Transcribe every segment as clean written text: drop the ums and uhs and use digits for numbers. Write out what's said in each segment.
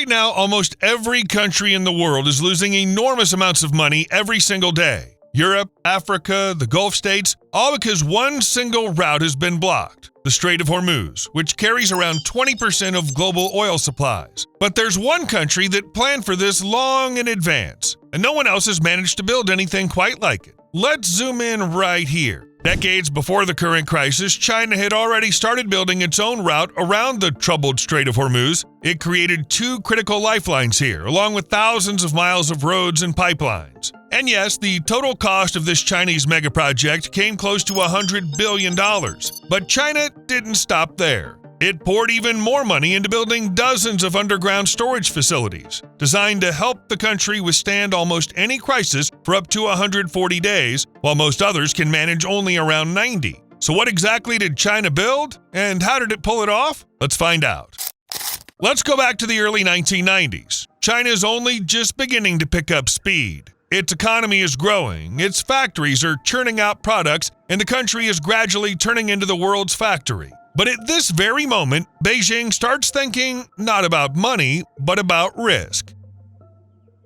Right now, almost every country in the world is losing enormous amounts of money every single day. Europe, Africa, the Gulf states, all because one single route has been blocked, the Strait of Hormuz, which carries around 20% of global oil supplies. But there's one country that planned for this long in advance, and no one else has managed to build anything quite like it. Let's zoom in right here. Decades before the current crisis, China had already started building its own route around the troubled Strait of Hormuz. It created 2 critical lifelines here, along with thousands of miles of roads and pipelines. And yes, the total cost of this Chinese mega project came close to $100 billion. But China didn't stop there. It poured even more money into building dozens of underground storage facilities, designed to help the country withstand almost any crisis for up to 140 days, while most others can manage only around 90. So what exactly did China build, and how did it pull it off? Let's find out. Let's go back to the early 1990s. China's only just beginning to pick up speed. Its economy is growing, its factories are churning out products, and the country is gradually turning into the world's factory. But at this very moment, Beijing starts thinking not about money, but about risk.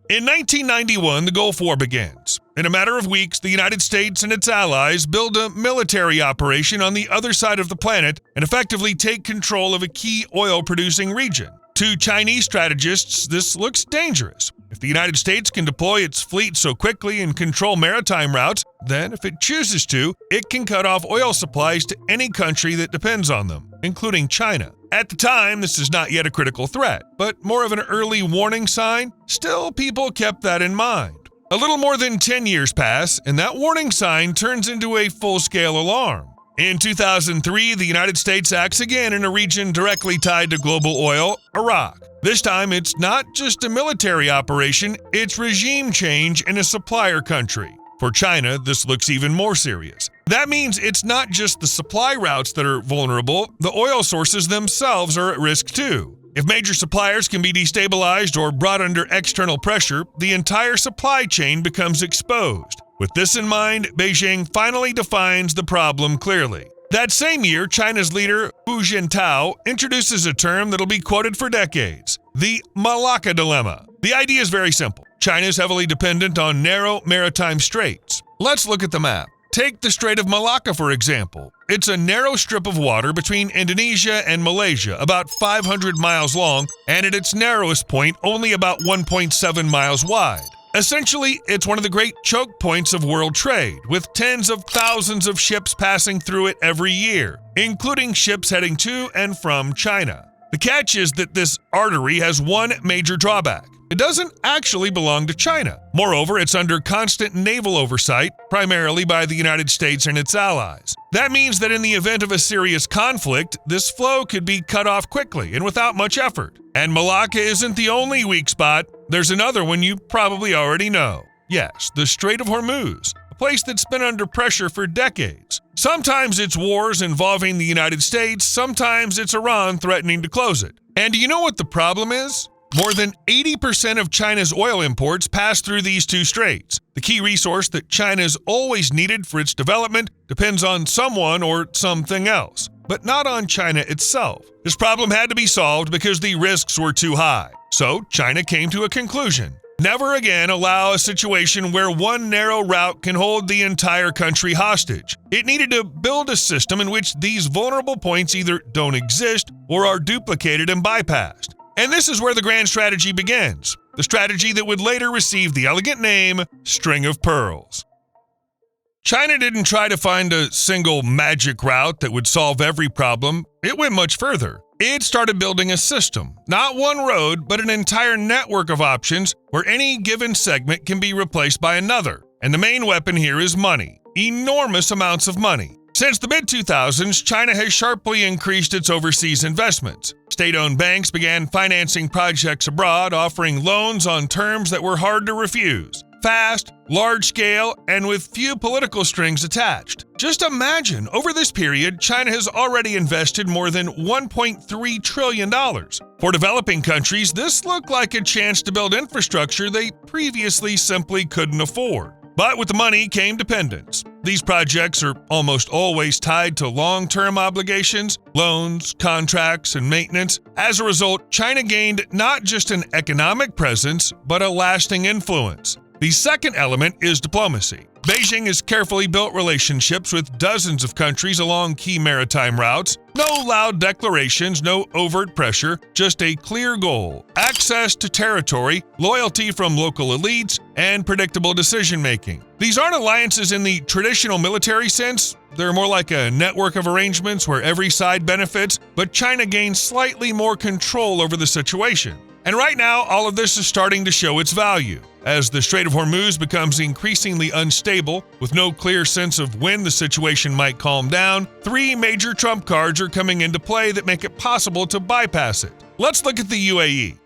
In 1991, the Gulf War begins. In a matter of weeks, the United States and its allies build a military operation on the other side of the planet and effectively take control of a key oil-producing region. To Chinese strategists, this looks dangerous. If the United States can deploy its fleet so quickly and control maritime routes, then if it chooses to, it can cut off oil supplies to any country that depends on them, including China. At the time, this is not yet a critical threat, but more of an early warning sign. Still, people kept that in mind. A little more than 10 years pass, and that warning sign turns into a full-scale alarm. In 2003, the United States acts again in a region directly tied to global oil, Iraq. This time, it's not just a military operation, it's regime change in a supplier country. For China, this looks even more serious. That means it's not just the supply routes that are vulnerable, the oil sources themselves are at risk too. If major suppliers can be destabilized or brought under external pressure, the entire supply chain becomes exposed. With this in mind, Beijing finally defines the problem clearly. That same year, China's leader, Hu Jintao, introduces a term that'll be quoted for decades, the Malacca dilemma. The idea is very simple. China is heavily dependent on narrow maritime straits. Let's look at the map. Take the Strait of Malacca, for example. It's a narrow strip of water between Indonesia and Malaysia, about 500 miles long, and at its narrowest point, only about 1.7 miles wide. Essentially, it's one of the great choke points of world trade, with tens of thousands of ships passing through it every year, including ships heading to and from China. The catch is that this artery has one major drawback. It doesn't actually belong to China. Moreover, it's under constant naval oversight, primarily by the United States and its allies. That means that in the event of a serious conflict, this flow could be cut off quickly and without much effort. And Malacca isn't the only weak spot. There's another one you probably already know. Yes, the Strait of Hormuz, a place that's been under pressure for decades. Sometimes it's wars involving the United States, sometimes it's Iran threatening to close it. And do you know what the problem is? More than 80% of China's oil imports pass through these 2 straits. The key resource that China's always needed for its development depends on someone or something else, but not on China itself. This problem had to be solved because the risks were too high. So China came to a conclusion. Never again allow a situation where one narrow route can hold the entire country hostage. It needed to build a system in which these vulnerable points either don't exist or are duplicated and bypassed. And this is where the grand strategy begins, the strategy that would later receive the elegant name String of Pearls. China didn't try to find a single magic route that would solve every problem. It went much further. It started building a system, not one road, but an entire network of options where any given segment can be replaced by another. And the main weapon here is money, enormous amounts of money. Since the mid-2000s, China has sharply increased its overseas investments. State-owned banks began financing projects abroad, offering loans on terms that were hard to refuse. Fast, large-scale, and with few political strings attached. Just imagine, over this period, China has already invested more than $1.3 trillion. For developing countries, this looked like a chance to build infrastructure they previously simply couldn't afford. But with the money came dependence. These projects are almost always tied to long-term obligations, loans, contracts, and maintenance. As a result, China gained not just an economic presence, but a lasting influence. The second element is diplomacy. Beijing has carefully built relationships with dozens of countries along key maritime routes. No loud declarations, no overt pressure, just a clear goal: access to territory, loyalty from local elites, and predictable decision-making. These aren't alliances in the traditional military sense. They're more like a network of arrangements where every side benefits, but China gains slightly more control over the situation. And right now, all of this is starting to show its value. As the Strait of Hormuz becomes increasingly unstable, with no clear sense of when the situation might calm down, three major trump cards are coming into play that make it possible to bypass it. Let's look at the UAE.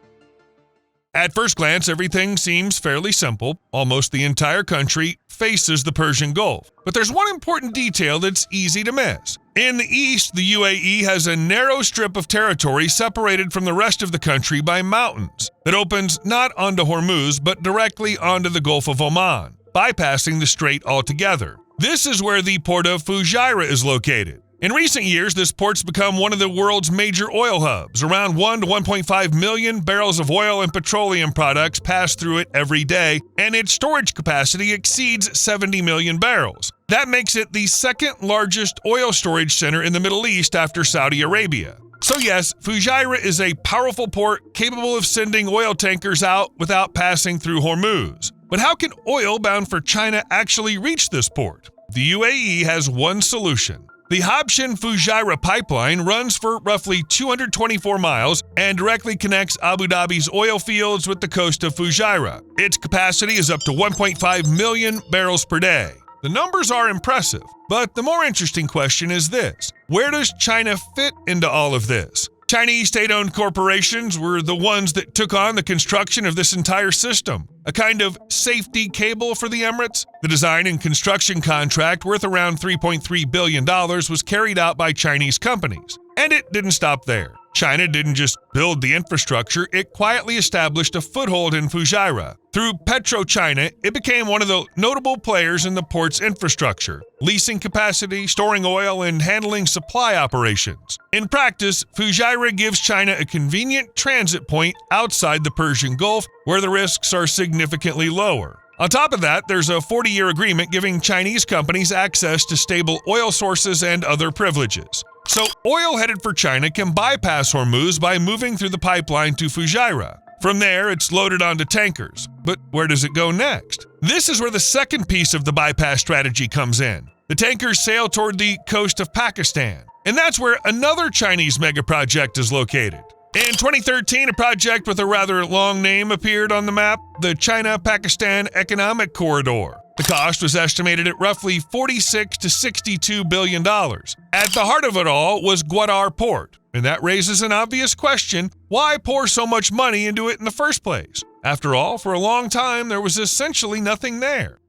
At first glance, everything seems fairly simple. Almost the entire country faces the Persian Gulf. But there's one important detail that's easy to miss. In the east, the UAE has a narrow strip of territory separated from the rest of the country by mountains that opens not onto Hormuz, but directly onto the Gulf of Oman, bypassing the strait altogether. This is where the port of Fujairah is located. In recent years, this port's become one of the world's major oil hubs. Around 1 to 1.5 million barrels of oil and petroleum products pass through it every day, and its storage capacity exceeds 70 million barrels. That makes it the second largest oil storage center in the Middle East after Saudi Arabia. So yes, Fujairah is a powerful port capable of sending oil tankers out without passing through Hormuz. But how can oil bound for China actually reach this port? The UAE has one solution. The Habshan-Fujairah pipeline runs for roughly 224 miles and directly connects Abu Dhabi's oil fields with the coast of Fujairah. Its capacity is up to 1.5 million barrels per day. The numbers are impressive, but the more interesting question is this: where does China fit into all of this? Chinese state-owned corporations were the ones that took on the construction of this entire system, a kind of safety cable for the Emirates. The design and construction contract, worth around $3.3 billion, was carried out by Chinese companies. And it didn't stop there. China didn't just build the infrastructure, it quietly established a foothold in Fujairah. Through PetroChina, it became one of the notable players in the port's infrastructure, leasing capacity, storing oil, and handling supply operations. In practice, Fujairah gives China a convenient transit point outside the Persian Gulf, where the risks are significantly lower. On top of that, there's a 40-year agreement giving Chinese companies access to stable oil sources and other privileges. So oil headed for China can bypass Hormuz by moving through the pipeline to Fujairah. From there, it's loaded onto tankers. But where does it go next? This is where the second piece of the bypass strategy comes in. The tankers sail toward the coast of Pakistan. And that's where another Chinese megaproject is located. In 2013, a project with a rather long name appeared on the map: the China-Pakistan Economic Corridor. The cost was estimated at roughly $46 to $62 billion. At the heart of it all was Gwadar Port, and that raises an obvious question: why pour so much money into it in the first place? After all, for a long time, there was essentially nothing there.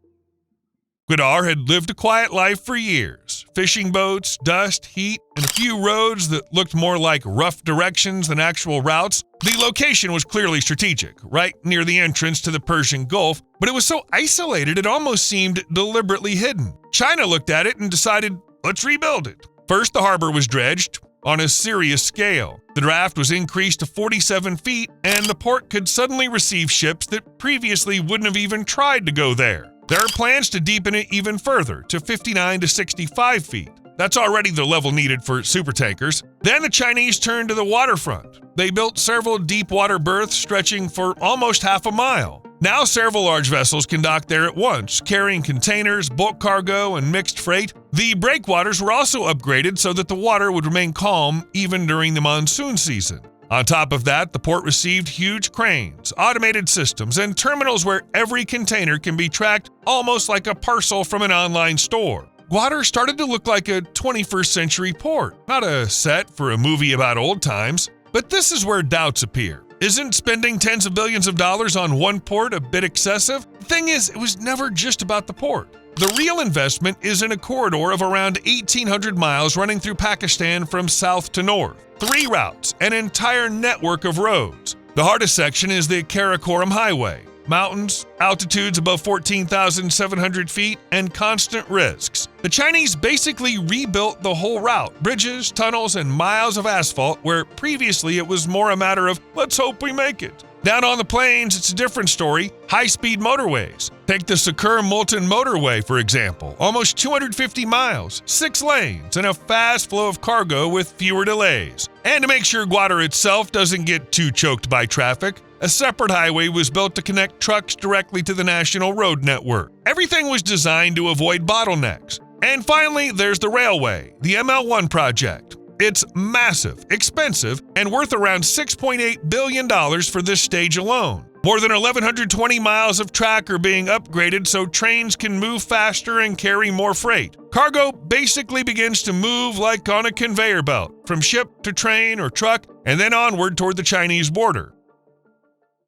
Gwadar had lived a quiet life for years. Fishing boats, dust, heat, and a few roads that looked more like rough directions than actual routes. The location was clearly strategic, right near the entrance to the Persian Gulf, but it was so isolated it almost seemed deliberately hidden. China looked at it and decided, let's rebuild it. First, the harbor was dredged on a serious scale. The draft was increased to 47 feet, and the port could suddenly receive ships that previously wouldn't have even tried to go there. There are plans to deepen it even further, to 59 to 65 feet. That's already the level needed for supertankers. Then the Chinese turned to the waterfront. They built several deep water berths stretching for almost half a mile. Now several large vessels can dock there at once, carrying containers, bulk cargo, and mixed freight. The breakwaters were also upgraded so that the water would remain calm even during the monsoon season. On top of that, the port received huge cranes, automated systems, and terminals where every container can be tracked almost like a parcel from an online store. Gwadar started to look like a 21st century port, not a set for a movie about old times. But this is where doubts appear. Isn't spending tens of billions of dollars on one port a bit excessive? The thing is, it was never just about the port. The real investment is in a corridor of around 1,800 miles running through Pakistan from south to north. 3 routes, an entire network of roads. The hardest section is the Karakoram Highway. mountains, altitudes above 14,700 feet, and constant risks. The Chinese basically rebuilt the whole route, bridges, tunnels, and miles of asphalt, where previously it was more a matter of, let's hope we make it. Down on the plains, it's a different story. High-speed motorways. Take the Secur-Multan motorway, for example. Almost 250 miles, 6 lanes, and a fast flow of cargo with fewer delays. And to make sure Gwadar itself doesn't get too choked by traffic, a separate highway was built to connect trucks directly to the national road network. Everything was designed to avoid bottlenecks. And finally, there's the railway, the ML1 project. It's massive, expensive, and worth around $6.8 billion for this stage alone. More than 1,120 miles of track are being upgraded so trains can move faster and carry more freight. Cargo basically begins to move like on a conveyor belt, from ship to train or truck, and then onward toward the Chinese border.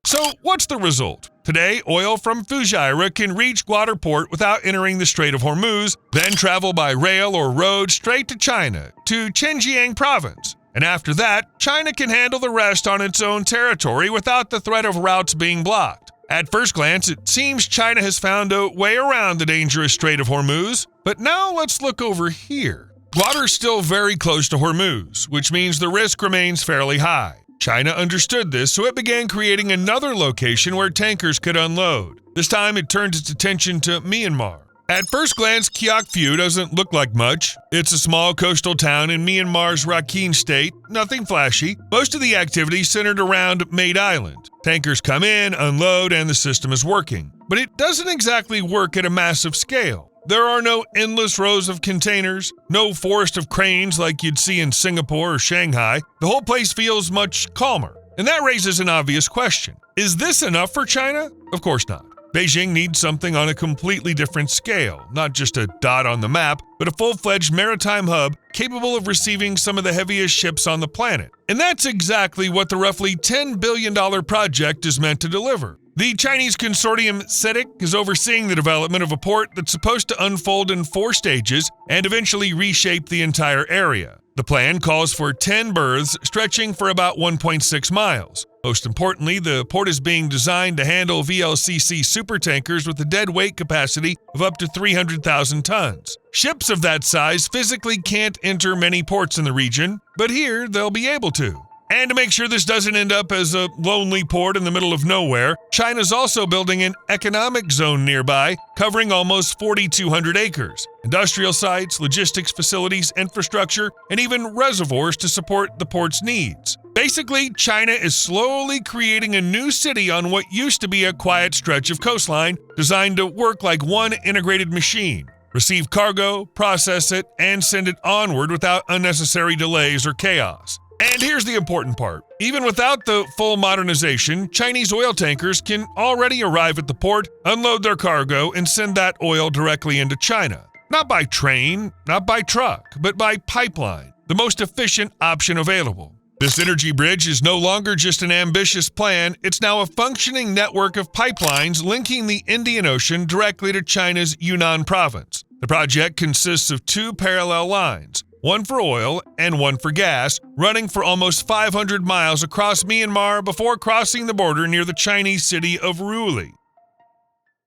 So what's the result? Today, oil from Fujairah can reach Gwadar port without entering the Strait of Hormuz, then travel by rail or road straight to China, to Xinjiang province. And after that, China can handle the rest on its own territory without the threat of routes being blocked. At first glance, it seems China has found a way around the dangerous Strait of Hormuz. But now let's look over here. Gwadar's still very close to Hormuz, which means the risk remains fairly high. China understood this, so it began creating another location where tankers could unload. This time it turned its attention to Myanmar. At first glance, Kiok Phu doesn't look like much. It's a small coastal town in Myanmar's Rakhine state, nothing flashy. Most of the activity centered around Maid Island. Tankers come in, unload, and the system is working. But it doesn't exactly work at a massive scale. There are no endless rows of containers, no forest of cranes like you'd see in Singapore or Shanghai. The whole place feels much calmer. And that raises an obvious question. Is this enough for China? Of course not. Beijing needs something on a completely different scale, not just a dot on the map, but a full-fledged maritime hub capable of receiving some of the heaviest ships on the planet. And that's exactly what the roughly $10 billion project is meant to deliver. The Chinese consortium CITIC is overseeing the development of a port that's supposed to unfold in 4 stages and eventually reshape the entire area. The plan calls for 10 berths stretching for about 1.6 miles. Most importantly, the port is being designed to handle VLCC supertankers with a dead weight capacity of up to 300,000 tons. Ships of that size physically can't enter many ports in the region, but here they'll be able to. And to make sure this doesn't end up as a lonely port in the middle of nowhere, China's also building an economic zone nearby, covering almost 4,200 acres. Industrial sites, logistics facilities, infrastructure, and even reservoirs to support the port's needs. Basically, China is slowly creating a new city on what used to be a quiet stretch of coastline, designed to work like one integrated machine. Receive cargo, process it, and send it onward without unnecessary delays or chaos. And here's the important part. Even without the full modernization, Chinese oil tankers can already arrive at the port, unload their cargo, and send that oil directly into China. Not by train, not by truck, but by pipeline, the most efficient option available. This energy bridge is no longer just an ambitious plan, it's now a functioning network of pipelines linking the Indian Ocean directly to China's Yunnan province. The project consists of 2 parallel lines, one for oil and one for gas, running for almost 500 miles across Myanmar before crossing the border near the Chinese city of Ruili.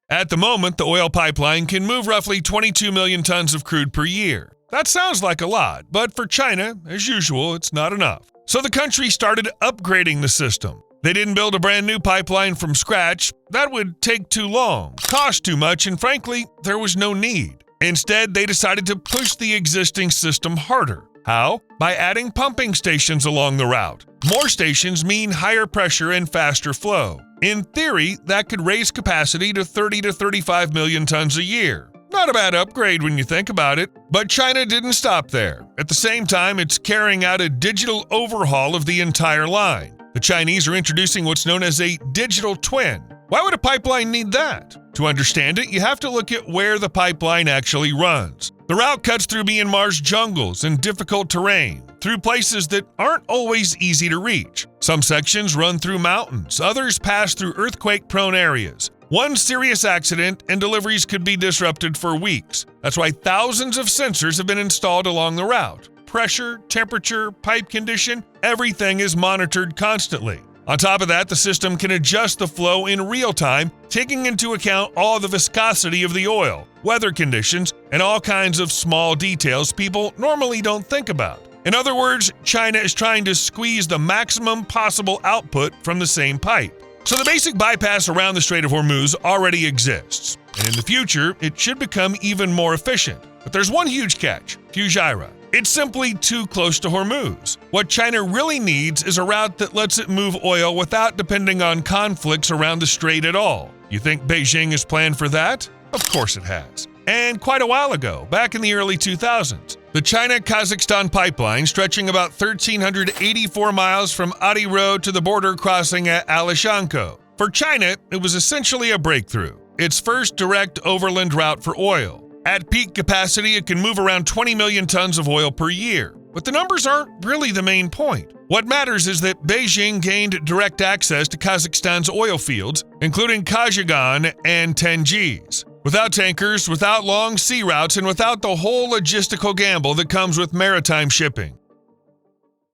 At the moment, the oil pipeline can move roughly 22 million tons of crude per year. That sounds like a lot, but for China, as usual, it's not enough. So the country started upgrading the system. They didn't build a brand new pipeline from scratch. That would take too long, cost too much, and frankly, there was no need. Instead, they decided to push the existing system harder. How? By adding pumping stations along the route. More stations mean higher pressure and faster flow. In theory, that could raise capacity to 30 to 35 million tons a year. Not a bad upgrade when you think about it. But China didn't stop there. At the same time, it's carrying out a digital overhaul of the entire line. The Chinese are introducing what's known as a digital twin. Why would a pipeline need that? To understand it, you have to look at where the pipeline actually runs. The route cuts through Myanmar's jungles and difficult terrain, through places that aren't always easy to reach. Some sections run through mountains, others pass through earthquake-prone areas. One serious accident and deliveries could be disrupted for weeks. That's why thousands of sensors have been installed along the route. Pressure, temperature, pipe condition, everything is monitored constantly. On top of that, the system can adjust the flow in real time, taking into account all the viscosity of the oil, weather conditions, and all kinds of small details people normally don't think about. In other words, China is trying to squeeze the maximum possible output from the same pipe. So the basic bypass around the Strait of Hormuz already exists, and in the future, it should become even more efficient. But there's one huge catch: Fujairah. It's simply too close to Hormuz. What China really needs is a route that lets it move oil without depending on conflicts around the strait at all. You think Beijing has planned for that? Of course it has. And quite a while ago, back in the early 2000s, the China-Kazakhstan pipeline, stretching about 1,384 miles from Adi Road to the border crossing at Alishanko. For China, it was essentially a breakthrough. Its first direct overland route for oil. At peak capacity, it can move around 20 million tons of oil per year. But the numbers aren't really the main point. What matters is that Beijing gained direct access to Kazakhstan's oil fields, including Kashagan and Tengiz. Without tankers, without long sea routes, and without the whole logistical gamble that comes with maritime shipping.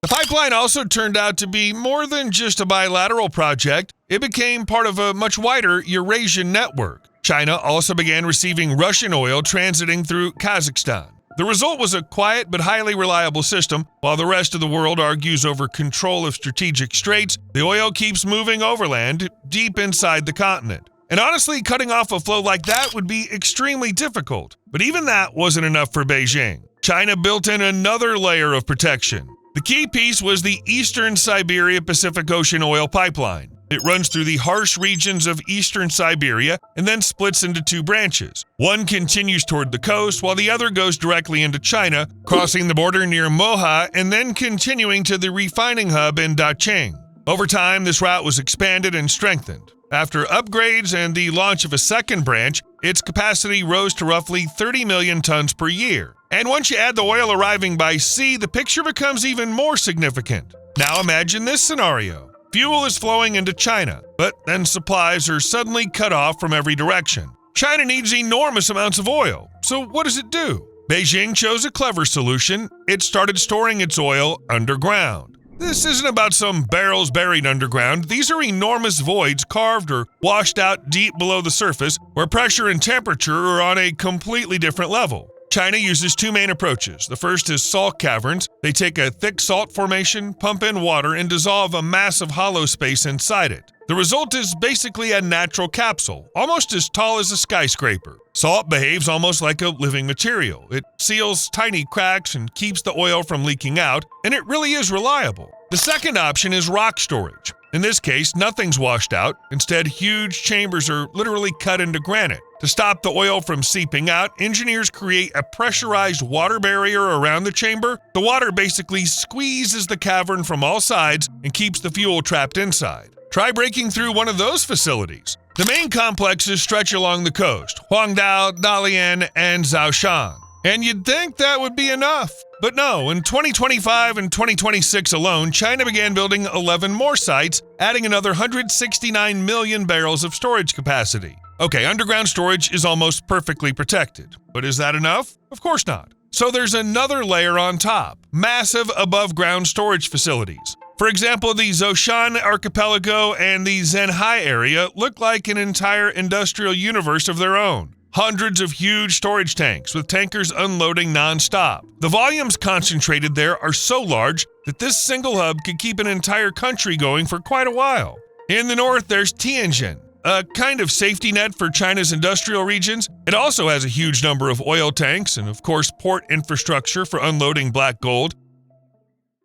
The pipeline also turned out to be more than just a bilateral project. It became part of a much wider Eurasian network. China also began receiving Russian oil transiting through Kazakhstan. The result was a quiet but highly reliable system. While the rest of the world argues over control of strategic straits, the oil keeps moving overland, deep inside the continent. And honestly, cutting off a flow like that would be extremely difficult. But even that wasn't enough for Beijing. China built in another layer of protection. The key piece was the Eastern Siberia Pacific Ocean oil pipeline. It runs through the harsh regions of eastern Siberia and then splits into two branches. One continues toward the coast, while the other goes directly into China, crossing the border near Moha and then continuing to the refining hub in Daqing. Over time, this route was expanded and strengthened. After upgrades and the launch of a second branch, its capacity rose to roughly 30 million tons per year. And once you add the oil arriving by sea, the picture becomes even more significant. Now imagine this scenario. Fuel is flowing into China, but then supplies are suddenly cut off from every direction. China needs enormous amounts of oil, so what does it do? Beijing chose a clever solution. It started storing its oil underground. This isn't about some barrels buried underground. These are enormous voids carved or washed out deep below the surface, where pressure and temperature are on a completely different level. China uses two main approaches. The first is salt caverns. They take a thick salt formation, pump in water, and dissolve a massive hollow space inside it. The result is basically a natural capsule, almost as tall as a skyscraper. Salt behaves almost like a living material. It seals tiny cracks and keeps the oil from leaking out, and it really is reliable. The second option is rock storage. In this case, nothing's washed out. Instead, huge chambers are literally cut into granite. To stop the oil from seeping out, engineers create a pressurized water barrier around the chamber. The water basically squeezes the cavern from all sides and keeps the fuel trapped inside. Try breaking through one of those facilities. The main complexes stretch along the coast: Huangdao, Dalian, and Zhoushan. And you'd think that would be enough. But no, in 2025 and 2026 alone, China began building 11 more sites, adding another 169 million barrels of storage capacity. Okay, underground storage is almost perfectly protected. But is that enough? Of course not. So there's another layer on top: massive above-ground storage facilities. For example, the Zhoushan Archipelago and the Zhenhai area look like an entire industrial universe of their own. Hundreds of huge storage tanks with tankers unloading non-stop. The volumes concentrated there are so large that this single hub could keep an entire country going for quite a while. In the north, there's Tianjin, a kind of safety net for China's industrial regions. It also has a huge number of oil tanks and, of course, port infrastructure for unloading black gold.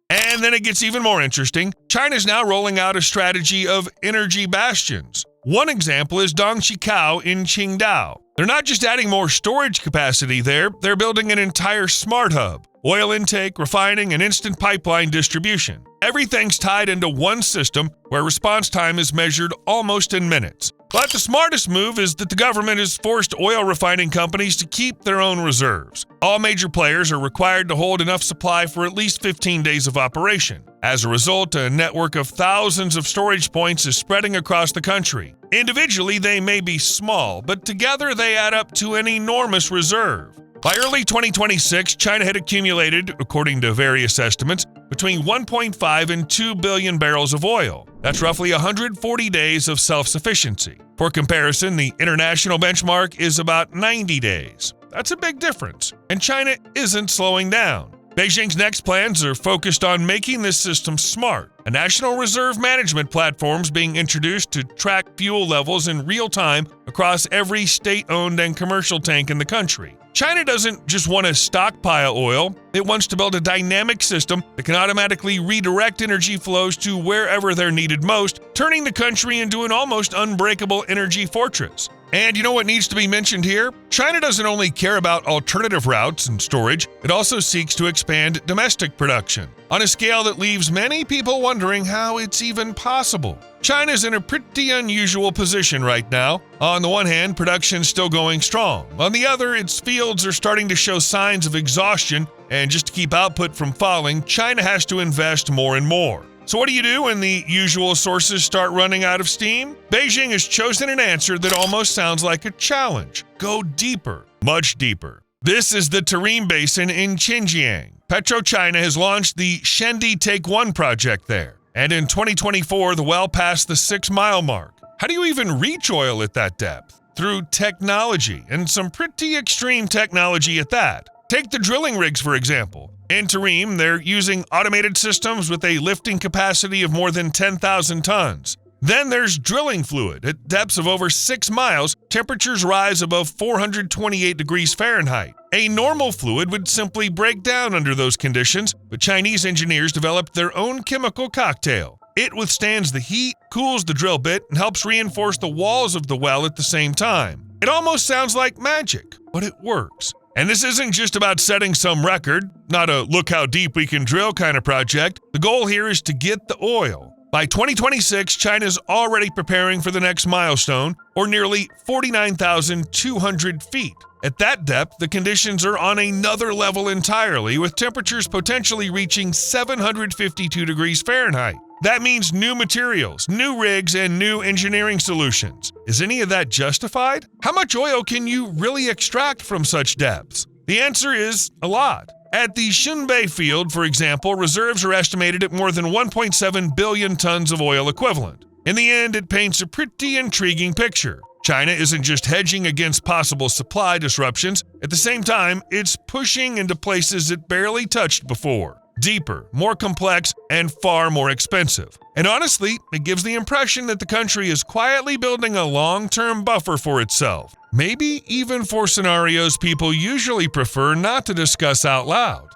And then it gets even more interesting. China's now rolling out a strategy of energy bastions. One example is Dongqicao in Qingdao. They're not just adding more storage capacity there, they're building an entire smart hub. Oil intake, refining, and instant pipeline distribution. Everything's tied into one system where response time is measured almost in minutes. But the smartest move is that the government has forced oil refining companies to keep their own reserves. All major players are required to hold enough supply for at least 15 days of operation. As a result, a network of thousands of storage points is spreading across the country. Individually, they may be small, but together they add up to an enormous reserve. By early 2026, China had accumulated, according to various estimates, between 1.5 and 2 billion barrels of oil. That's roughly 140 days of self-sufficiency. For comparison, the international benchmark is about 90 days. That's a big difference, and China isn't slowing down. Beijing's next plans are focused on making this system smart. A national reserve management platform is being introduced to track fuel levels in real time across every state-owned and commercial tank in the country. China doesn't just want to stockpile oil, it wants to build a dynamic system that can automatically redirect energy flows to wherever they're needed most, turning the country into an almost unbreakable energy fortress. And you know what needs to be mentioned here? China doesn't only care about alternative routes and storage, it also seeks to expand domestic production on a scale that leaves many people wondering how it's even possible. China's in a pretty unusual position right now. On the one hand, production's still going strong. On the other, its fields are starting to show signs of exhaustion, and just to keep output from falling, China has to invest more and more. So what do you do when the usual sources start running out of steam? Beijing has chosen an answer that almost sounds like a challenge. Go deeper, much deeper. This is the Tarim Basin in Xinjiang. PetroChina has launched the Shendi Take 1 project there. And in 2024, the well passed the 6-mile mark. How do you even reach oil at that depth? Through technology, and some pretty extreme technology at that. Take the drilling rigs, for example. In Tarim, they're using automated systems with a lifting capacity of more than 10,000 tons. Then there's drilling fluid. At depths of over 6 miles, temperatures rise above 428 degrees Fahrenheit. A normal fluid would simply break down under those conditions, but Chinese engineers developed their own chemical cocktail. It withstands the heat, cools the drill bit, and helps reinforce the walls of the well at the same time. It almost sounds like magic, but it works. And this isn't just about setting some record, not a look how deep we can drill kind of project. The goal here is to get the oil. By 2026, China's already preparing for the next milestone, or nearly 49,200 feet. At that depth, the conditions are on another level entirely, with temperatures potentially reaching 752 degrees Fahrenheit. That means new materials, new rigs, and new engineering solutions. Is any of that justified? How much oil can you really extract from such depths? The answer is a lot. At the Xinbei field, for example, reserves are estimated at more than 1.7 billion tons of oil equivalent. In the end, it paints a pretty intriguing picture. China isn't just hedging against possible supply disruptions. At the same time, it's pushing into places it barely touched before. Deeper, more complex, and far more expensive. And honestly, it gives the impression that the country is quietly building a long-term buffer for itself. Maybe even for scenarios people usually prefer not to discuss out loud.